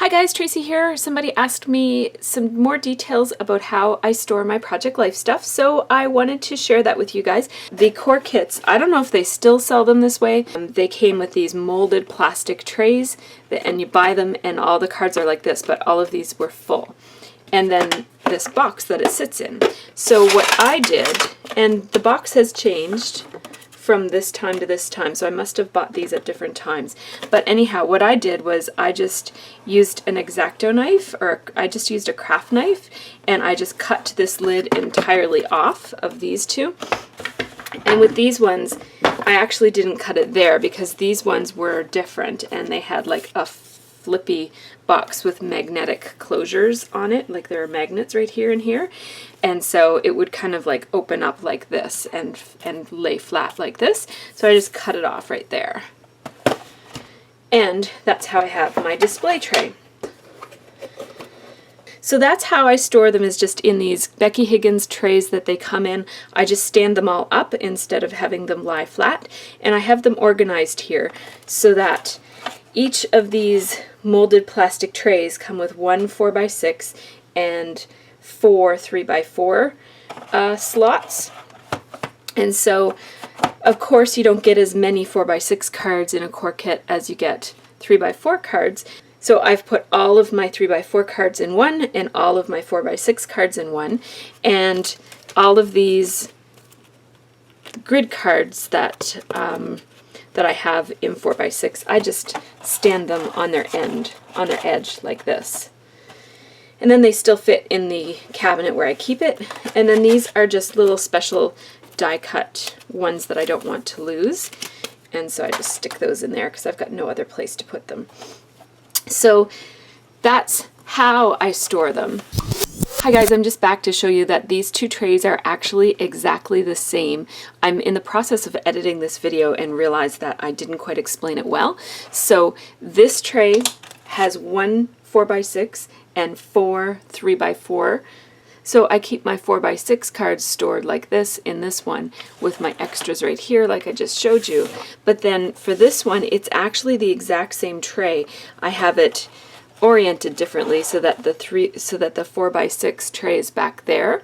Hi guys, Tracy here. Somebody asked me some more details about how I store my Project Life stuff, so I wanted to share that with you guys. The core kits, I don't know if they still sell them this way. They came with these molded plastic trays, and you buy them and all the cards are like this, but all of these were full. And then this box that it sits in. So what I did, and the box has changed from this time to this time, so I must have bought these at different times. But anyhow, what I did was I just used an X-Acto knife, or I just used a craft knife, and I just cut this lid entirely off of these two. And with these ones, I actually didn't cut it there because these ones were different and they had like a flippy box with magnetic closures on it, like there are magnets right here and here, and so it would kind of like open up like this and lay flat like this. So I just cut it off right there, and that's how I have my display tray. So that's how I store them, is just in these Becky Higgins trays that they come in. I just stand them all up instead of having them lie flat, and I have them organized here so that each of these molded plastic trays come with one 4x6 and 4 3x4 slots. And so, of course, you don't get as many 4x6 cards in a core kit as you get 3x4 cards. So I've put all of my 3x4 cards in one and all of my 4x6 cards in one. And all of these grid cards that I have in 4x6, I just stand them on their edge like this. And then they still fit in the cabinet where I keep it. And then these are just little special die cut ones that I don't want to lose. And so I just stick those in there because I've got no other place to put them. So that's how I store them. Hi guys, I'm just back to show you that these two trays are actually exactly the same. I'm in the process of editing this video and realized that I didn't quite explain it well. So this tray has one 4x6 and 4 3x4. So I keep my 4x6 cards stored like this in this one with my extras right here like I just showed you. But then for this one, it's actually the exact same tray. I have it oriented differently so that the 4x6 tray is back there,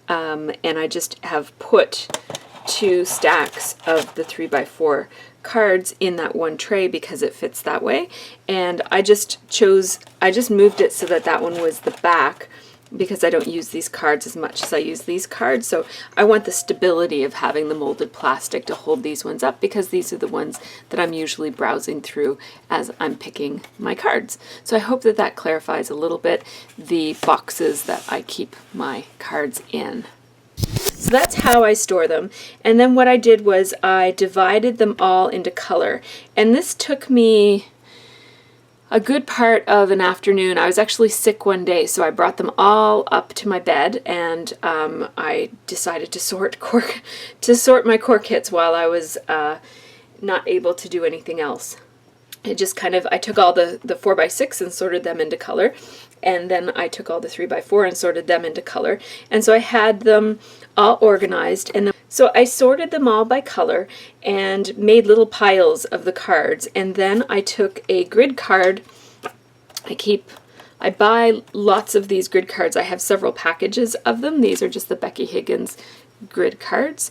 and I just have put 2 stacks of the 3x4 cards in that one tray because it fits that way. And I just moved it so that that one was the back, because I don't use these cards as much as I use these cards. So I want the stability of having the molded plastic to hold these ones up, because these are the ones that I'm usually browsing through as I'm picking my cards. So I hope that that clarifies a little bit the boxes that I keep my cards in. So that's how I store them. And then what I did was I divided them all into color. And this took me a good part of an afternoon. I was actually sick one day, so I brought them all up to my bed, and I decided to sort my core kits while I was not able to do anything else. It just kind of, I took all the 4x6 and sorted them into color, and then I took all the 3x4 and sorted them into color, and so I had them all organized. And so I sorted them all by color and made little piles of the cards, and then I took a grid card. I buy lots of these grid cards. I have several packages of them. These are just the Becky Higgins grid cards,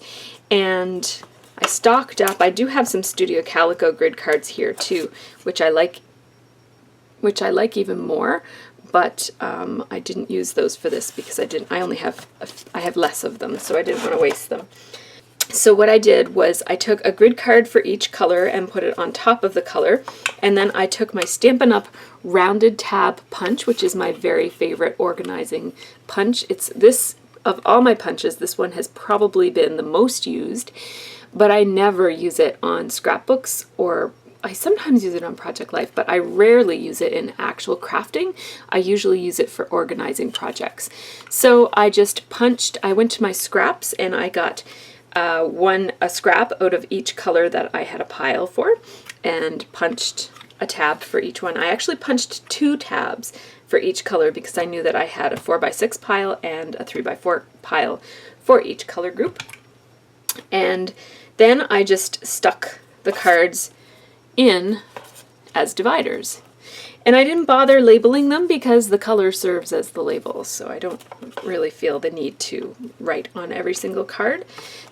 and I stocked up. I do have some Studio Calico grid cards here too, which I like even more. But I didn't use those for this because I have less of them, so I didn't want to waste them. So what I did was I took a grid card for each color and put it on top of the color, and then I took my Stampin' Up! Rounded tab punch, which is my very favorite organizing punch. It's this, of all my punches, this one has probably been the most used, but I never use it on scrapbooks, or I sometimes use it on Project Life, but I rarely use it in actual crafting. I usually use it for organizing projects. So I just punched, I went to my scraps and I got a scrap out of each color that I had a pile for, and punched a tab for each one. I actually punched 2 tabs for each color because I knew that I had a 4x6 pile and a 3x4 pile for each color group. And then I just stuck the cards in as dividers. And I didn't bother labeling them because the color serves as the label, so I don't really feel the need to write on every single card.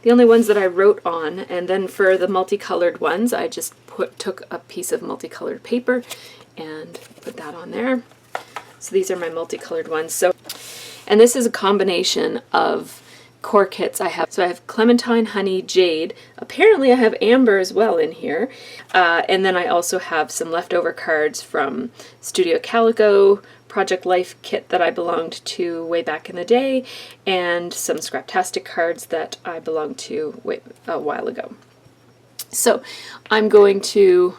The only ones that I wrote on, and then for the multicolored ones, I just took a piece of multicolored paper and put that on there. So these are my multicolored ones. And this is a combination of core kits I have. So I have clementine, honey, jade. Apparently I have amber as well in here. And then I also have some leftover cards from Studio Calico, Project Life kit that I belonged to way back in the day, and some Scraptastic cards that I belonged to a while ago. So I'm going to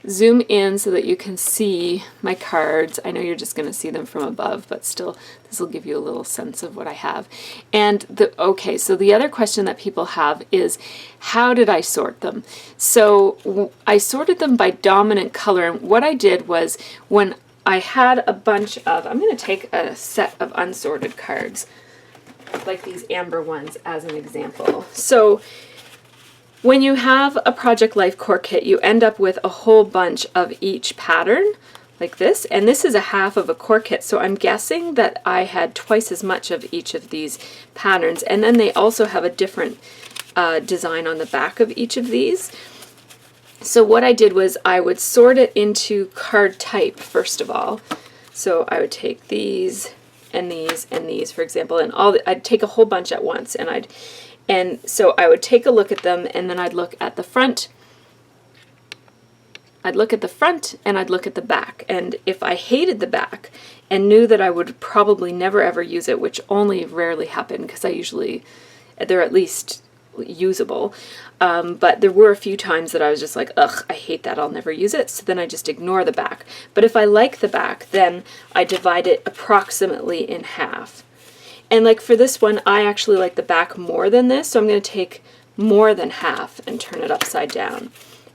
zoom in so that you can see my cards. I know you're just going to see them from above, but still this will give you a little sense of what I have. And okay, so the other question that people have is, how did I sort them? So I sorted them by dominant color, and what I did was, when I had a bunch of, I'm going to take a set of unsorted cards, like these amber ones as an example. So when you have a Project Life core kit, you end up with a whole bunch of each pattern, like this, and this is a half of a core kit, so I'm guessing that I had twice as much of each of these patterns, and then they also have a different design on the back of each of these. So what I did was I would sort it into card type first of all. So I would take these and these and these, for example, and I'd take a whole bunch at once, and so I would take a look at them, and then I'd look at the front. I'd look at the front and I'd look at the back. And if I hated the back and knew that I would probably never ever use it, which only rarely happened because they're at least usable. But there were a few times that I was just like, ugh, I hate that, I'll never use it. So then I just ignore the back. But if I like the back, then I divide it approximately in half. And like for this one, I actually like the back more than this, so I'm going to take more than half and turn it upside down.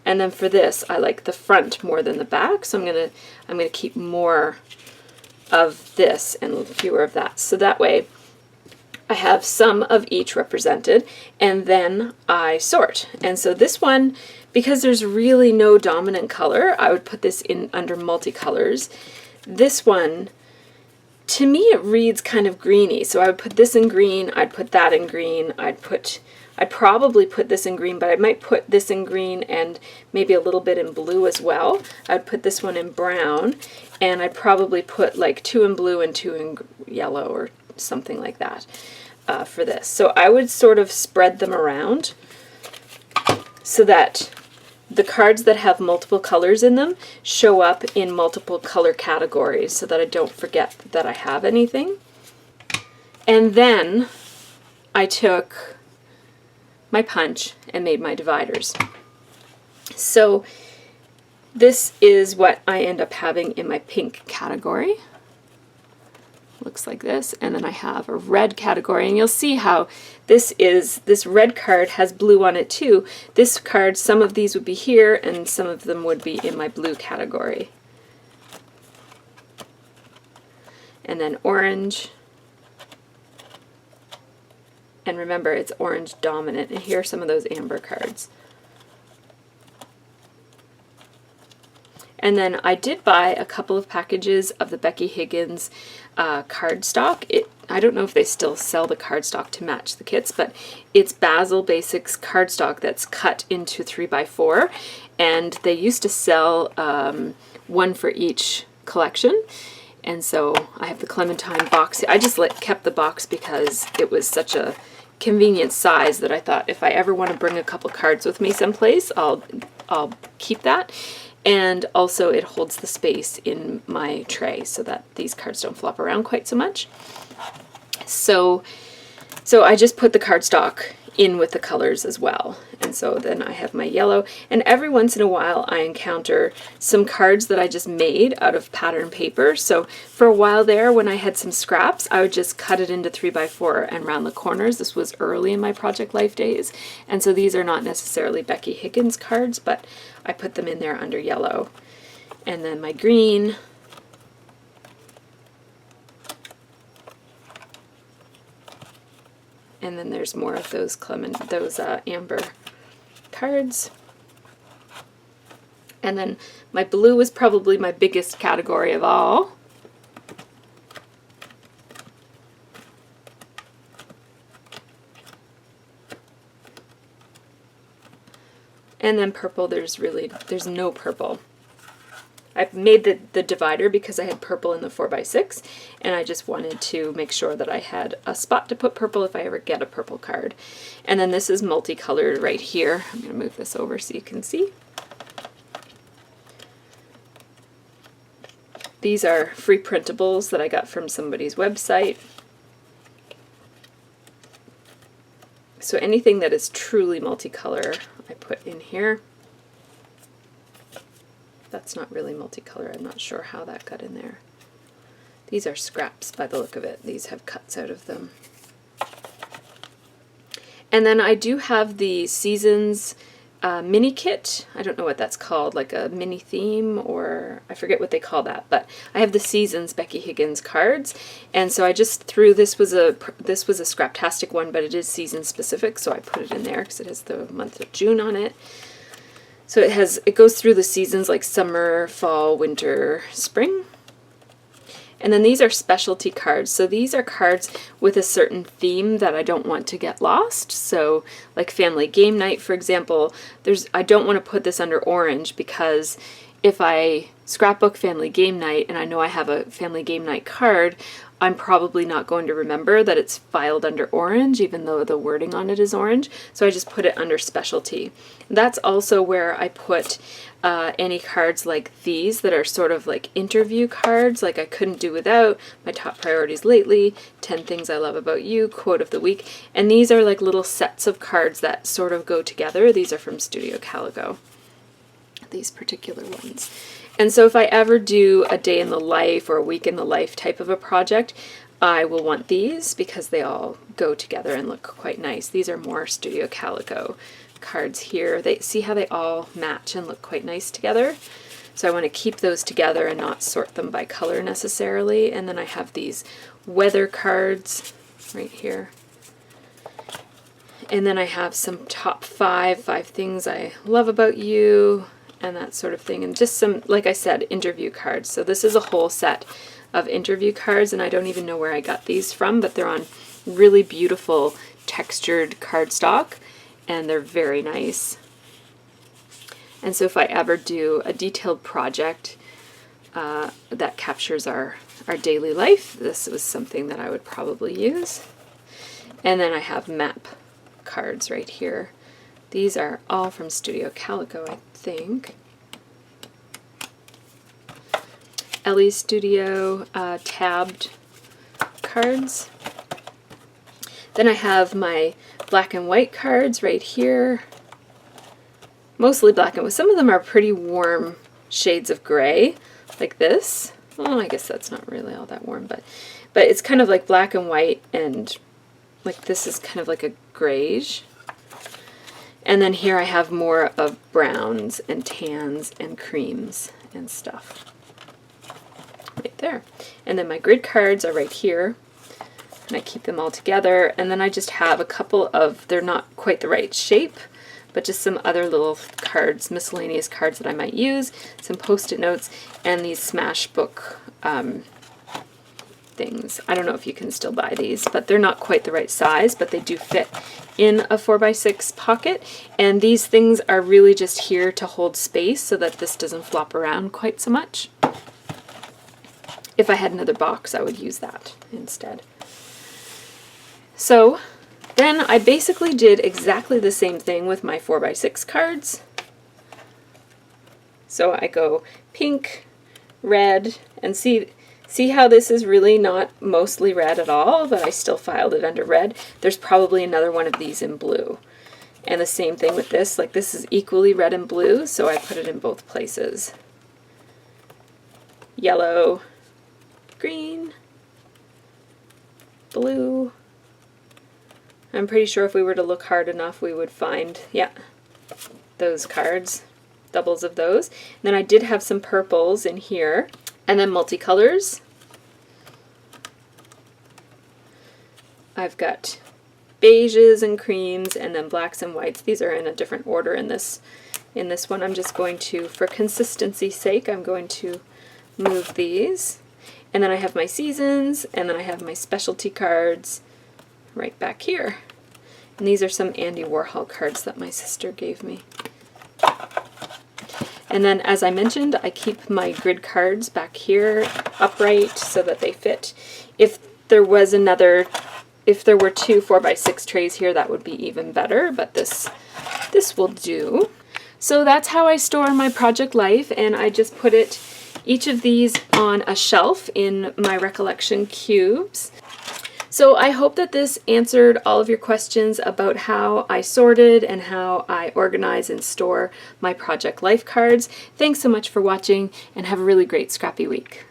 And then for this, I like the front more than the back, so I'm going to keep more of this and fewer of that. So that way I have some of each represented, and then I sort. And so this one, because there's really no dominant color, I would put this in under multicolors. This one, to me, it reads kind of greeny, so I would put this in green, I'd put that in green, I'd probably put this in green, but I might put this in green and maybe a little bit in blue as well. I'd put this one in brown, and I'd probably put like 2 in blue and 2 in yellow or something like that for this. So I would sort of spread them around so that the cards that have multiple colors in them show up in multiple color categories so that I don't forget that I have anything. And then I took my punch and made my dividers. So this is what I end up having in my pink category. Looks like this, and then I have a red category, and you'll see how this red card has blue on it too. This card, some of these would be here and some of them would be in my blue category. And then orange, and remember it's orange dominant, and here are some of those amber cards. And then I did buy a couple of packages of the Becky Higgins cardstock. I don't know if they still sell the cardstock to match the kits, but it's Basil Basics cardstock that's cut into 3x4, and they used to sell one for each collection. And so I have the Clementine box. I just kept the box because it was such a convenient size that I thought if I ever want to bring a couple cards with me someplace, I'll keep that. And also it holds the space in my tray so that these cards don't flop around quite so much. So I just put the cardstock in with the colors as well. And so then I have my yellow, and every once in a while I encounter some cards that I just made out of pattern paper. So for a while there, when I had some scraps, I would just cut it into 3x4 and round the corners. This was early in my Project Life days, and so these are not necessarily Becky Higgins cards, but I put them in there under yellow. And then my green, and then there's more of those amber cards. And then my blue is probably my biggest category of all. And then purple, there's no purple. I made the divider because I had purple in the 4x6, and I just wanted to make sure that I had a spot to put purple if I ever get a purple card. And then this is multicolored right here. I'm going to move this over so you can see. These are free printables that I got from somebody's website. So anything that is truly multicolor, I put in here. That's not really multicolor. I'm not sure how that got in there. These are scraps by the look of it. These have cuts out of them. And then I do have the Seasons mini kit. I don't know what that's called, like a mini theme, or I forget what they call that, but I have the Seasons Becky Higgins cards, and so I just threw, this was a Scraptastic one, but it is season specific, so I put it in there because it has the month of June on it. So it goes through the seasons like summer, fall, winter, spring. And then these are specialty cards. So these are cards with a certain theme that I don't want to get lost. So like family game night, for example, I don't want to put this under orange, because if I scrapbook family game night and I know I have a family game night card, I'm probably not going to remember that it's filed under orange, even though the wording on it is orange. So I just put it under specialty. That's also where I put any cards like these that are sort of like interview cards, like I couldn't do without, my top priorities lately, 10 things I love about you, quote of the week. And these are like little sets of cards that sort of go together. These are from Studio Calico, these particular ones. And so if I ever do a day in the life or a week in the life type of a project, I will want these because they all go together and look quite nice. These are more Studio Calico cards here. See how they all match and look quite nice together? So I want to keep those together and not sort them by color necessarily. And then I have these weather cards right here. And then I have some top five things I love about you, and that sort of thing, and just some, like I said, interview cards. So this is a whole set of interview cards, and I don't even know where I got these from, but they're on really beautiful textured cardstock, and they're very nice. And so if I ever do a detailed project that captures our daily life, this was something that I would probably use. And then I have map cards right here. These are all from Studio Calico, I think. Ellie's Studio tabbed cards. Then I have my black and white cards right here. Mostly black and white. Some of them are pretty warm shades of gray, like this. Oh, I guess that's not really all that warm, but it's kind of like black and white, and like this is kind of like a grayish. And then here I have more of browns and tans and creams and stuff. Right there. And then my grid cards are right here. And I keep them all together. And then I just have a couple of, they're not quite the right shape, but just some other little cards, miscellaneous cards that I might use, some post-it notes, and these Smash Book things. I don't know if you can still buy these, but they're not quite the right size, but they do fit in a 4x6 pocket. And these things are really just here to hold space so that this doesn't flop around quite so much. If I had another box, I would use that instead. So then I basically did exactly the same thing with my 4x6 cards. So I go pink, red, and see how this is really not mostly red at all, but I still filed it under red. There's probably another one of these in blue. And the same thing with this, like this is equally red and blue, so I put it in both places. Yellow, green, blue. I'm pretty sure if we were to look hard enough, we would find, yeah, those cards, doubles of those. And then I did have some purples in here, and then multicolors. I've got beiges and creams, and then blacks and whites. These are in a different order in this In this one, I'm just going to, for consistency's sake, I'm going to move these. And then I have my seasons, and then I have my specialty cards right back here. And these are some Andy Warhol cards that my sister gave me. And then, as I mentioned, I keep my grid cards back here upright so that they fit. If there were two 4x6 trays here, that would be even better, but this will do. So that's how I store my Project Life, and I just put each of these on a shelf in my recollection cubes. So I hope that this answered all of your questions about how I sorted and how I organize and store my Project Life cards. Thanks so much for watching, and have a really great scrappy week.